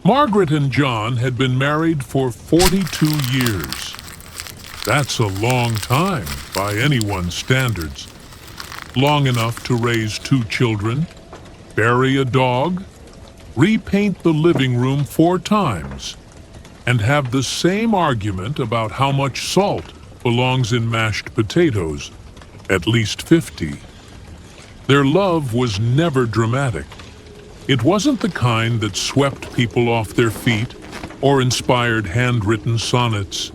Margaret and John had been married for 42 years. That's a long time by anyone's standards. Long enough to raise 2 children, bury a dog, repaint the living room 4 times, and have the same argument about how much salt belongs in mashed potatoes, at least 50. Their love was never dramatic. It wasn't the kind that swept people off their feet or inspired handwritten sonnets.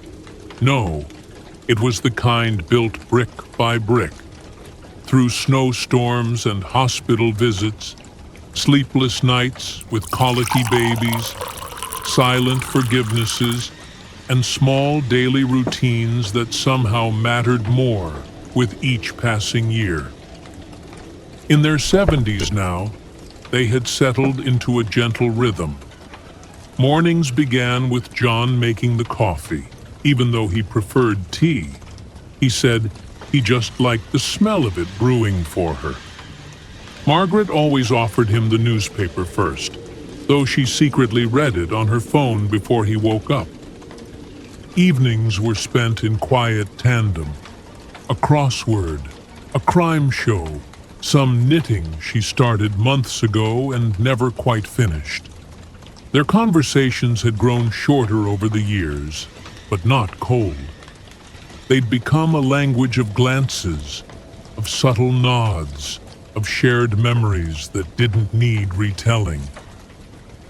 No, it was the kind built brick by brick, through snowstorms and hospital visits, sleepless nights with colicky babies, silent forgivenesses, and small daily routines that somehow mattered more with each passing year. In their 70s now, they had settled into a gentle rhythm. Mornings began with John making the coffee, even though he preferred tea. He said he just liked the smell of it brewing for her. Margaret always offered him the newspaper first, though she secretly read it on her phone before he woke up. Evenings were spent in quiet tandem. A crossword, a crime show, some knitting she started months ago and never quite finished. Their conversations had grown shorter over the years, but not cold. They'd become a language of glances, of subtle nods, of shared memories that didn't need retelling.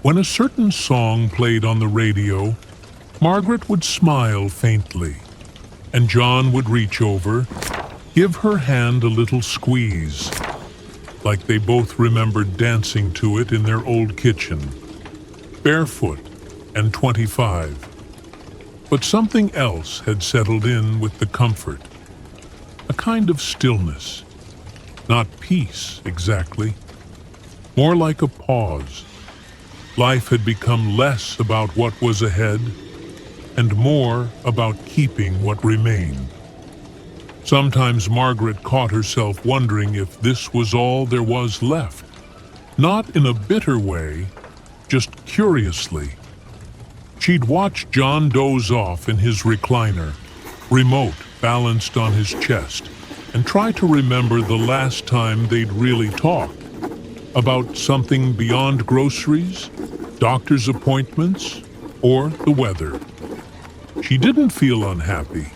When a certain song played on the radio, Margaret would smile faintly, and John would reach over, give her hand a little squeeze, like they both remembered dancing to it in their old kitchen, barefoot and 25. But something else had settled in with the comfort, a kind of stillness, not peace exactly, more like a pause. Life had become less about what was ahead and more about keeping what remained. Sometimes Margaret caught herself wondering if this was all there was left, not in a bitter way, just curiously. She'd watch John doze off in his recliner, remote balanced on his chest, and try to remember the last time they'd really talked, about something beyond groceries, doctor's appointments, or the weather. She didn't feel unhappy,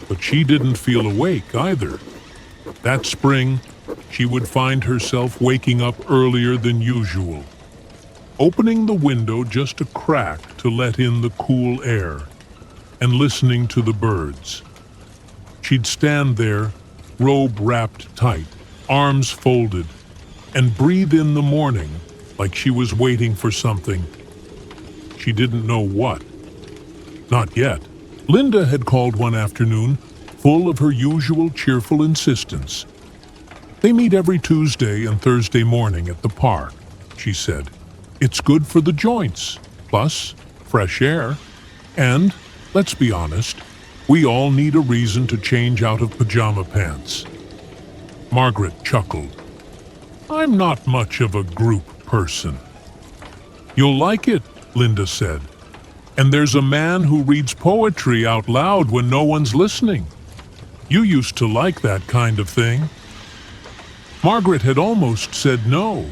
but she didn't feel awake either. That spring, she would find herself waking up earlier than usual, opening the window just a crack to let in the cool air, and listening to the birds. She'd stand there, robe wrapped tight, arms folded, and breathe in the morning like she was waiting for something. She didn't know what. Not yet. Linda had called one afternoon, full of her usual cheerful insistence. "They meet every Tuesday and Thursday morning at the park," she said. "It's good for the joints, plus fresh air. And, let's be honest, we all need a reason to change out of pajama pants." Margaret chuckled. "I'm not much of a group person." "You'll like it," Linda said. "And there's a man who reads poetry out loud when no one's listening. You used to like that kind of thing." Margaret had almost said no,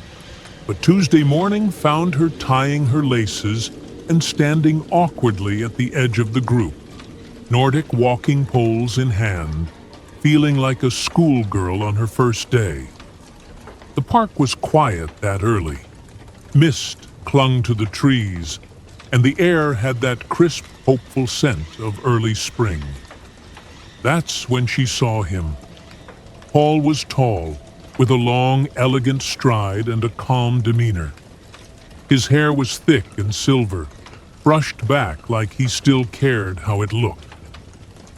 but Tuesday morning found her tying her laces and standing awkwardly at the edge of the group, Nordic walking poles in hand, feeling like a schoolgirl on her first day. The park was quiet that early. Mist clung to the trees, and the air had that crisp, hopeful scent of early spring. That's when she saw him. Paul was tall, with a long, elegant stride and a calm demeanor. His hair was thick and silver, brushed back like he still cared how it looked.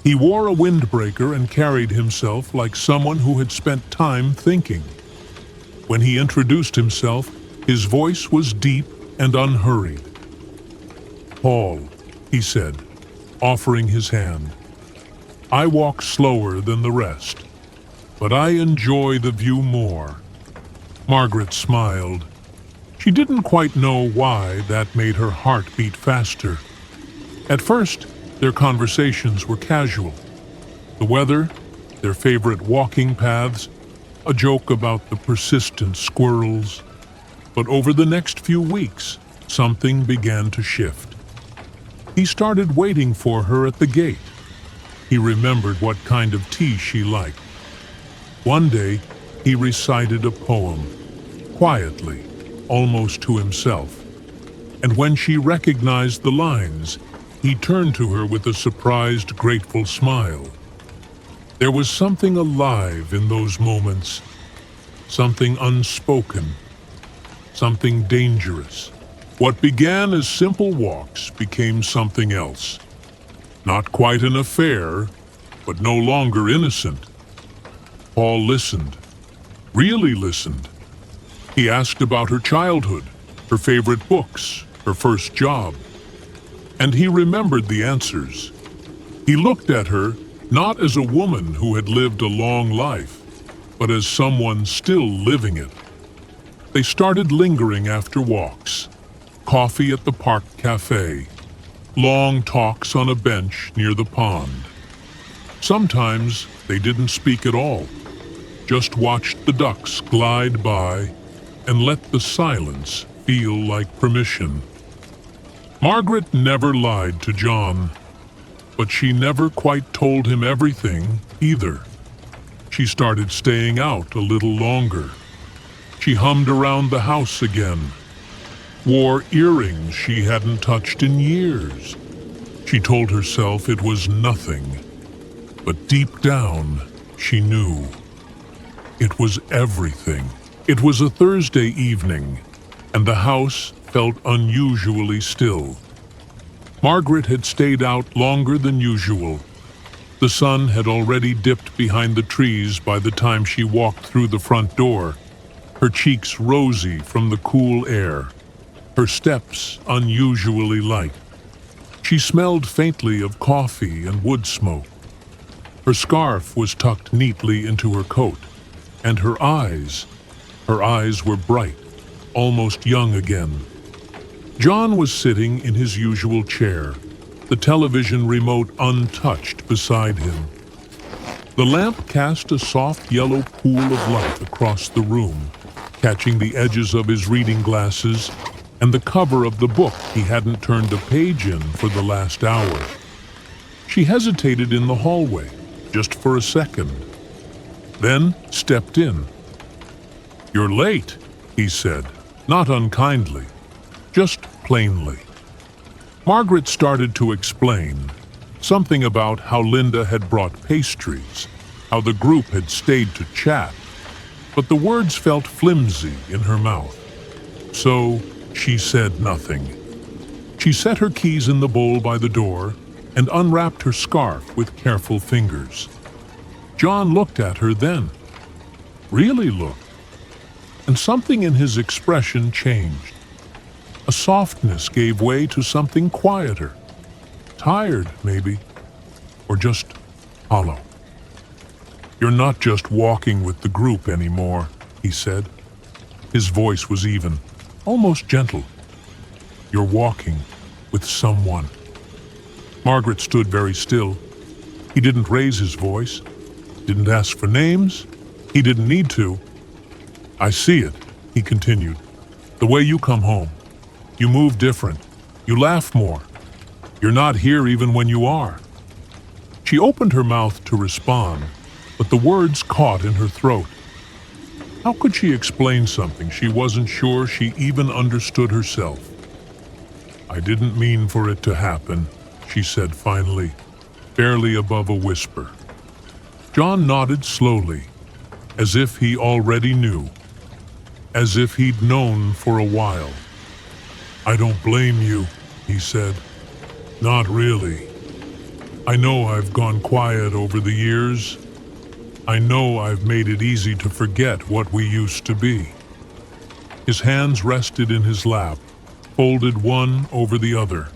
He wore a windbreaker and carried himself like someone who had spent time thinking. When he introduced himself, his voice was deep and unhurried. "Paul," he said, offering his hand. "I walk slower than the rest, but I enjoy the view more." Margaret smiled. She didn't quite know why that made her heart beat faster. At first, their conversations were casual. The weather, their favorite walking paths, a joke about the persistent squirrels. But over the next few weeks, something began to shift. He started waiting for her at the gate. He remembered what kind of tea she liked. One day, he recited a poem, quietly, almost to himself. And when she recognized the lines, he turned to her with a surprised, grateful smile. There was something alive in those moments, something unspoken, something dangerous. What began as simple walks became something else. Not quite an affair, but no longer innocent. Paul listened, really listened. He asked about her childhood, her favorite books, her first job. And he remembered the answers. He looked at her not as a woman who had lived a long life, but as someone still living it. They started lingering after walks, coffee at the park cafe, long talks on a bench near the pond. Sometimes they didn't speak at all, just watched the ducks glide by and let the silence feel like permission. Margaret never lied to John, but she never quite told him everything either. She started staying out a little longer. She hummed around the house again, wore earrings she hadn't touched in years. She told herself it was nothing, but deep down, she knew. It was everything. It was a Thursday evening, and the house felt unusually still. Margaret had stayed out longer than usual. The sun had already dipped behind the trees by the time she walked through the front door, her cheeks rosy from the cool air, her steps unusually light. She smelled faintly of coffee and wood smoke. Her scarf was tucked neatly into her coat, and her eyes were bright, almost young again. John was sitting in his usual chair, the television remote untouched beside him. The lamp cast a soft yellow pool of light across the room, catching the edges of his reading glasses and the cover of the book he hadn't turned a page in for the last hour. She hesitated in the hallway, just for a second, then stepped in. "You're late," he said, not unkindly, just plainly. Margaret started to explain, something about how Linda had brought pastries, how the group had stayed to chat, but the words felt flimsy in her mouth. So she said nothing. She set her keys in the bowl by the door and unwrapped her scarf with careful fingers. John looked at her then, really looked, and something in his expression changed. A softness gave way to something quieter, tired maybe, or just hollow. "You're not just walking with the group anymore," he said. His voice was even, almost gentle. "You're walking with someone." Margaret stood very still. He didn't raise his voice, didn't ask for names. He didn't need to. "I see it," he continued. "The way you come home. You move different. You laugh more. You're not here even when you are." She opened her mouth to respond, but the words caught in her throat. How could she explain something she wasn't sure she even understood herself? "I didn't mean for it to happen," she said finally, barely above a whisper. John nodded slowly, as if he already knew, as if he'd known for a while. "I don't blame you," he said. "Not really. I know I've gone quiet over the years. I know I've made it easy to forget what we used to be." His hands rested in his lap, folded one over the other.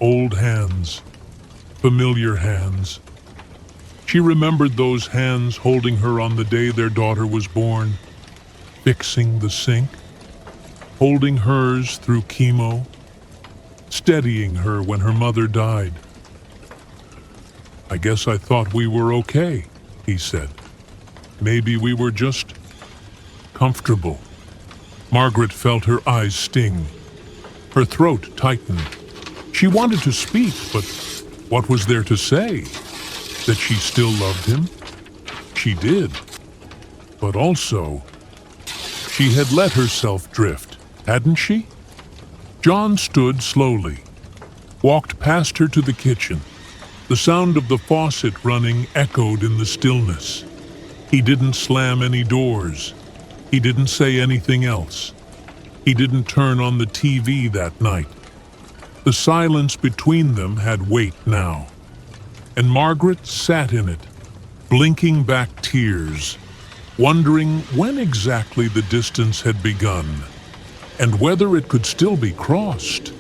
Old hands, familiar hands. She remembered those hands holding her on the day their daughter was born, fixing the sink. holding hers through chemo, steadying her when her mother died. "I guess I thought we were okay," he said. "Maybe we were just comfortable." Margaret felt her eyes sting. Her throat tightened. She wanted to speak, but what was there to say? That she still loved him? She did. But also, she had let herself drift, hadn't she? John stood slowly, walked past her to the kitchen. The sound of the faucet running echoed in the stillness. He didn't slam any doors. He didn't say anything else. He didn't turn on the TV that night. The silence between them had weight now, and Margaret sat in it, blinking back tears, wondering when exactly the distance had begun, and whether it could still be crossed.